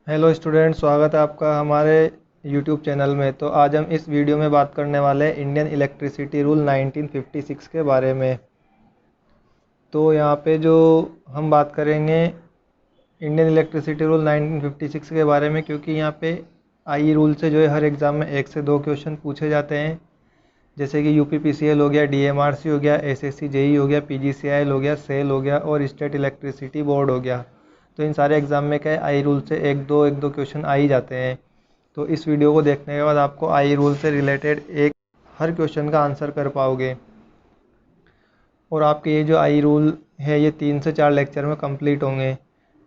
Hello student, स्वागत है आपका हमारे यूट्यूब चैनल में। तो आज हम इस वीडियो में बात करने वाले हैं इंडियन इलेक्ट्रिसिटी रूल 1956 के बारे में। तो यहाँ पे जो हम बात करेंगे इंडियन इलेक्ट्रिसिटी रूल 1956 के बारे में, क्योंकि यहाँ पे आई रूल से जो है हर एग्ज़ाम में 1 से 2 क्वेश्चन पूछे जाते हैं। जैसे कि यूपीपीसीएल हो गया, डीएमआरसी हो गया, एसएससी जेई हो गया, पीजीसीआईएल हो गया, सेल हो गया और स्टेट इलेक्ट्रिसिटी बोर्ड हो गया। तो इन सारे एग्ज़ाम में क्या है, आई रूल से एक दो क्वेश्चन आ ही जाते हैं। तो इस वीडियो को देखने के बाद आपको आई रूल से रिलेटेड एक हर क्वेश्चन का आंसर कर पाओगे। और आपके ये जो आई रूल है ये 3 से 4 लेक्चर में कंप्लीट होंगे।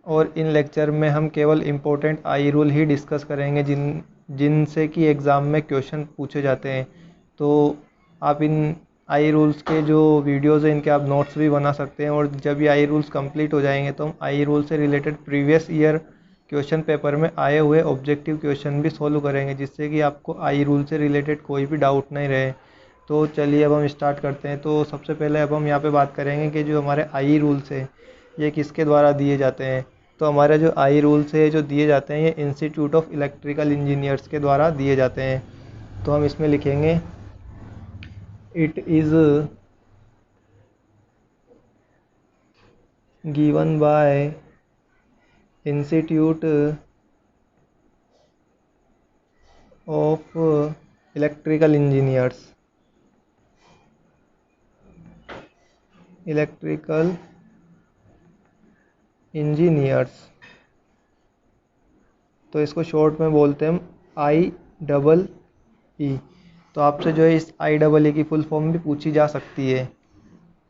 और इन लेक्चर में हम केवल important I rule he discuss करेंगे जिनसे कि एग्ज़ाम में क्वेश्चन पूछे जाते हैं। तो आप इन आई रूल्स के जो वीडियोस हैं इनके आप नोट्स भी बना सकते हैं। और जब ये आई रूल्स कंप्लीट हो जाएंगे तो हम आई रूल से related previous year question paper में आए हुए ऑब्जेक्टिव क्वेश्चन भी सोल्व करेंगे, जिससे कि आपको आई रूल से रिलेटेड कोई भी डाउट नहीं रहे। तो चलिए अब हम स्टार्ट करते हैं। तो सबसे पहले अब हम यहाँ पे बात करेंगे कि जो हमारे आई रूल्स है ये किसके द्वारा दिए जाते हैं। तो हमारे जो आई रूल्स है जो दिए जाते हैं ये इंस्टीट्यूट ऑफ इलेक्ट्रिकल इंजीनियर्स के द्वारा दिए जाते हैं। तो हम इसमें लिखेंगे it is given by institute of electrical engineers. तो इसको शॉर्ट में बोलते हैं हम आई डबल ई। तो आपसे जो है इस आई डबल ई की फुल फॉर्म भी पूछी जा सकती है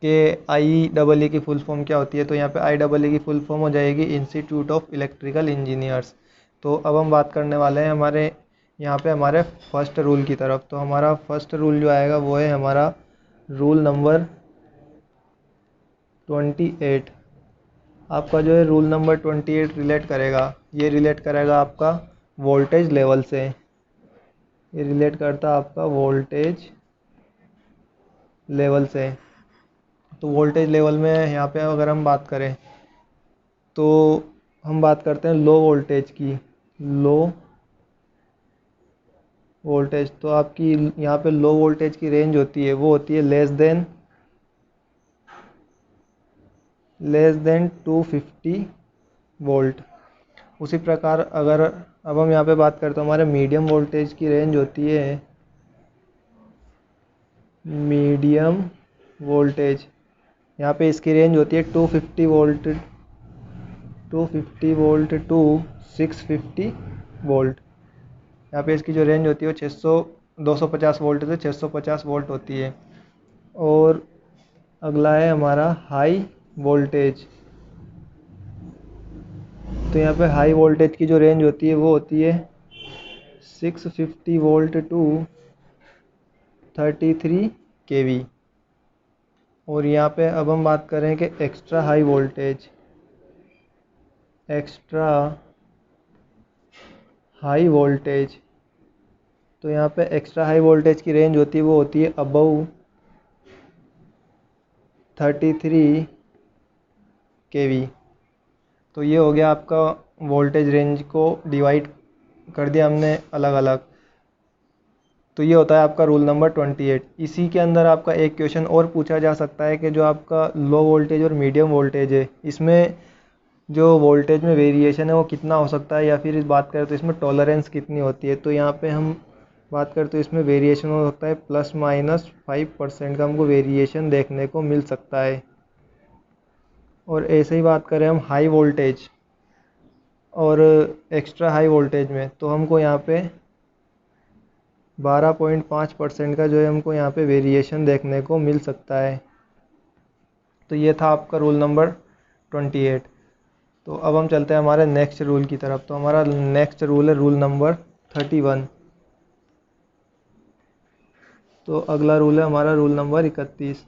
कि आई डबल ई की फुल फॉर्म क्या होती है। तो यहाँ पे आई डबल ई की फुल फॉर्म हो जाएगी इंस्टीट्यूट ऑफ इलेक्ट्रिकल इंजीनियर्स। तो अब हम बात करने वाले हैं हमारे यहाँ पे हमारे फर्स्ट रूल की तरफ। तो हमारा फर्स्ट रूल जो आएगा वो है हमारा रूल नंबर 28। आपका जो है रूल नंबर 28 रिलेट करेगा, ये रिलेट करेगा आपका वोल्टेज लेवल से। ये रिलेट करता है आपका वोल्टेज लेवल से। तो वोल्टेज लेवल में यहाँ पे अगर हम बात करें तो हम बात करते हैं लो वोल्टेज की। लो वोल्टेज तो आपकी यहाँ पे लो वोल्टेज की रेंज होती है वो होती है लेस देन 250 वोल्ट। उसी प्रकार अगर अब हम यहाँ पे बात करते हैं हमारे मीडियम वोल्टेज की रेंज होती है मीडियम वोल्टेज। यहाँ पे इसकी रेंज होती है 250 वोल्ट टू 650 वोल्ट। यहाँ पे इसकी जो रेंज होती है वो 250 वोल्ट से 650 वोल्ट होती है। और अगला है हमारा हाई वोल्टेज। तो यहाँ पे हाई वोल्टेज की जो रेंज होती है वो होती है 650 वोल्ट टू 33 केवी। और यहाँ पे अब हम बात करें कि एक्स्ट्रा हाई वोल्टेज। तो यहाँ पे एक्स्ट्रा हाई वोल्टेज की रेंज होती है वो होती है अबव 33 केवी। तो ये हो गया आपका वोल्टेज रेंज को डिवाइड कर दिया हमने अलग अलग। तो ये होता है आपका रूल नंबर 28। इसी के अंदर आपका एक क्वेश्चन और पूछा जा सकता है कि जो आपका लो वोल्टेज और मीडियम वोल्टेज है इसमें जो वोल्टेज में वेरिएशन है वो कितना हो सकता है, या फिर इस बात करें तो इसमें टॉलरेंस कितनी होती है। तो यहाँ पे हम बात करें तो इसमें वेरिएशन हो सकता है ±5% का हमको वेरिएशन देखने को मिल सकता है। और ऐसे ही बात करें हम हाई वोल्टेज और एक्स्ट्रा हाई वोल्टेज में तो हमको यहाँ पे 12.5% का जो है हमको यहाँ पे वेरिएशन देखने को मिल सकता है। तो ये था आपका रूल नंबर 28। तो अब हम चलते हैं हमारे नेक्स्ट रूल की तरफ। तो हमारा नेक्स्ट रूल है रूल नंबर 31। तो अगला रूल है हमारा रूल नंबर 31।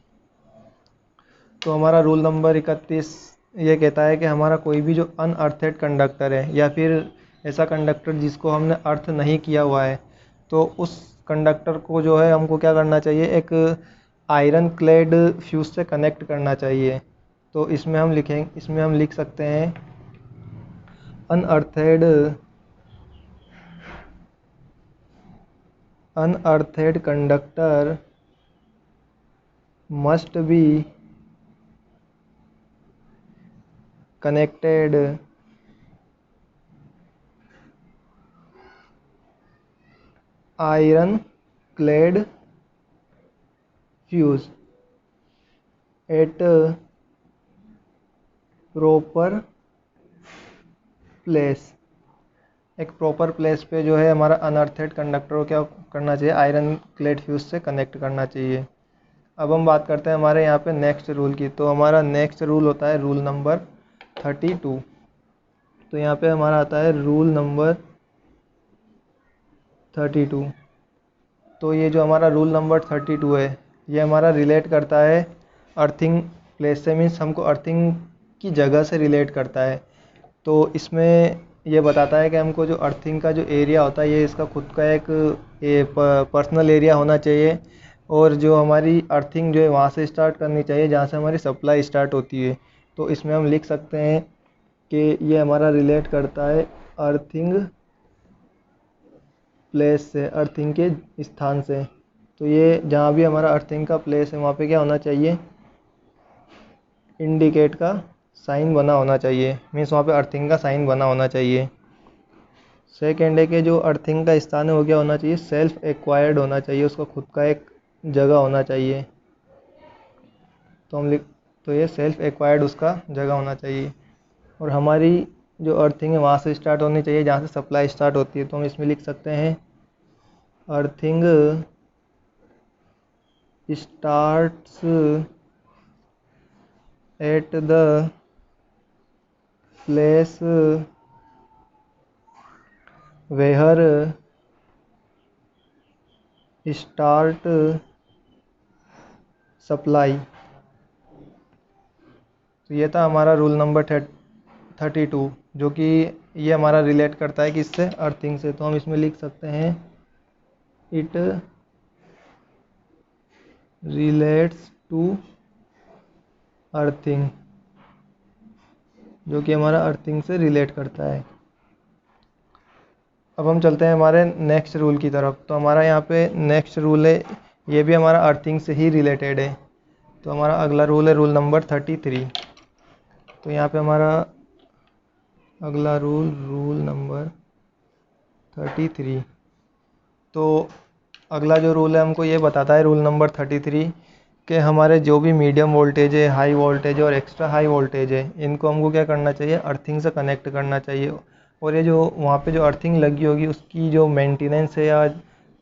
तो हमारा रूल नंबर 31 ये कहता है कि हमारा कोई भी जो अनअर्थेड कंडक्टर है या फिर ऐसा कंडक्टर जिसको हमने अर्थ नहीं किया हुआ है, तो उस कंडक्टर को जो है हमको क्या करना चाहिए, एक आयरन क्लेड फ्यूज से कनेक्ट करना चाहिए। तो इसमें हम लिख सकते हैं अनअर्थेड unearthed conductor must be connected iron-clad fuse at proper place। एक प्रॉपर प्लेस पे जो है हमारा अनअर्थेड कंडक्टर को क्या करना चाहिए, आयरन क्लेड फ्यूज से कनेक्ट करना चाहिए। अब हम बात करते हैं हमारे यहाँ पे नेक्स्ट रूल की। तो हमारा नेक्स्ट रूल होता है रूल नंबर 32। तो यहाँ पे हमारा आता है रूल नंबर 32। तो ये जो हमारा रूल नंबर 32 है, ये हमारा रिलेट करता है अर्थिंग प्लेस से, मीन्स हमको अर्थिंग की जगह से रिलेट करता है। तो इसमें ये बताता है कि हमको जो अर्थिंग का जो एरिया होता है, ये इसका खुद का एक पर्सनल एरिया होना चाहिए, और जो हमारी अर्थिंग जो है वहाँ से स्टार्ट करनी चाहिए जहाँ से हमारी सप्लाई स्टार्ट होती है। तो इसमें हम लिख सकते हैं कि ये हमारा रिलेट करता है अर्थिंग प्लेस से, अर्थिंग के स्थान से। तो ये जहाँ भी हमारा अर्थिंग का प्लेस है वहाँ पे क्या होना चाहिए, इंडिकेट का साइन बना होना चाहिए, मीन्स वहाँ पे अर्थिंग का साइन बना होना चाहिए। सेकेंड है कि जो अर्थिंग का स्थान है वो क्या होना चाहिए, सेल्फ एक्वायर्ड होना चाहिए, उसका खुद का एक जगह होना चाहिए। तो ये सेल्फ एक्वायर्ड उसका जगह होना चाहिए। और हमारी जो अर्थिंग है वहाँ से स्टार्ट होनी चाहिए जहाँ से सप्लाई स्टार्ट होती है। तो हम इसमें लिख सकते हैं earthing starts at the place where start supply. तो ये था हमारा रूल नंबर 32, जो कि ये हमारा रिलेट करता है किससे, अर्थिंग से। तो हम इसमें लिख सकते हैं इट रिलेट्स टू अर्थिंग, जो कि हमारा अर्थिंग से रिलेट करता है। अब हम चलते हैं हमारे नेक्स्ट रूल की तरफ। तो हमारा यहाँ पे नेक्स्ट रूल है, ये भी हमारा अर्थिंग से ही रिलेटेड है। तो हमारा अगला रूल है रूल नंबर 33। तो यहाँ पे हमारा अगला रूल नंबर 33। तो अगला जो रूल है हमको ये बताता है, रूल नंबर 33, कि हमारे जो भी मीडियम वोल्टेज है, हाई वोल्टेज और एक्स्ट्रा हाई वोल्टेज है, इनको हमको क्या करना चाहिए, अर्थिंग से कनेक्ट करना चाहिए। और ये जो वहाँ पे जो अर्थिंग लगी होगी उसकी जो मेंटेनेंस है या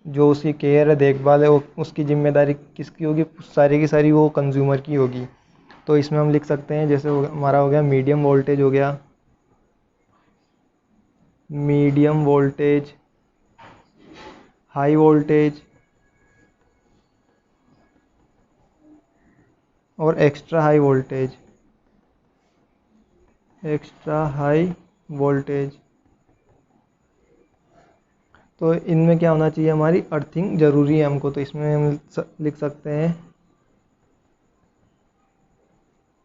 जो उसकी केयर है, देखभाल है, वो उसकी जिम्मेदारी किसकी होगी, सारी की सारी वो कंज्यूमर की होगी। तो इसमें हम लिख सकते हैं, जैसे हमारा हो गया मीडियम वोल्टेज, हो गया मीडियम वोल्टेज, हाई वोल्टेज और extra high voltage, extra high voltage. तो इनमें क्या होना चाहिए, हमारी अर्थिंग ज़रूरी है हमको। तो इसमें हम लिख सकते हैं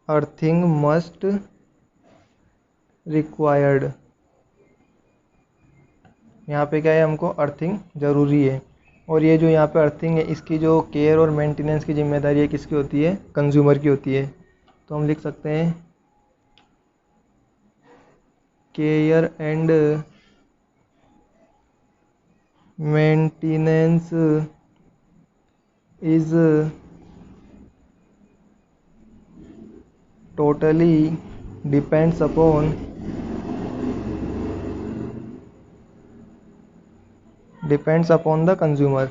अर्थिंग मस्ट रिक्वायर्ड। यहाँ पे क्या है, हमको अर्थिंग ज़रूरी है। और ये जो यहाँ पे अर्थिंग है, इसकी जो केयर और मेंटेनेंस की जिम्मेदारी है किसकी होती है, कंज्यूमर की होती है। तो हम लिख सकते हैं care and maintenance is totally depends upon the consumer.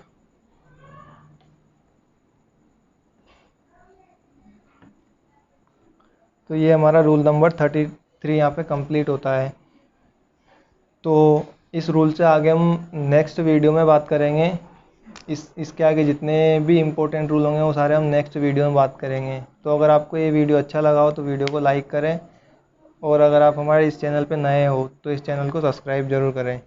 तो ये हमारा रूल नंबर 33 यहाँ पे कंप्लीट होता है। तो इस रूल से आगे हम नेक्स्ट वीडियो में बात करेंगे। इसके आगे जितने भी इम्पोर्टेंट रूल होंगे वो सारे हम नेक्स्ट वीडियो में बात करेंगे। तो अगर आपको ये वीडियो अच्छा लगा हो तो वीडियो को लाइक करें, और अगर आप हमारे इस चैनल पे नए हो तो इस चैनल को सब्सक्राइब ज़रूर करें।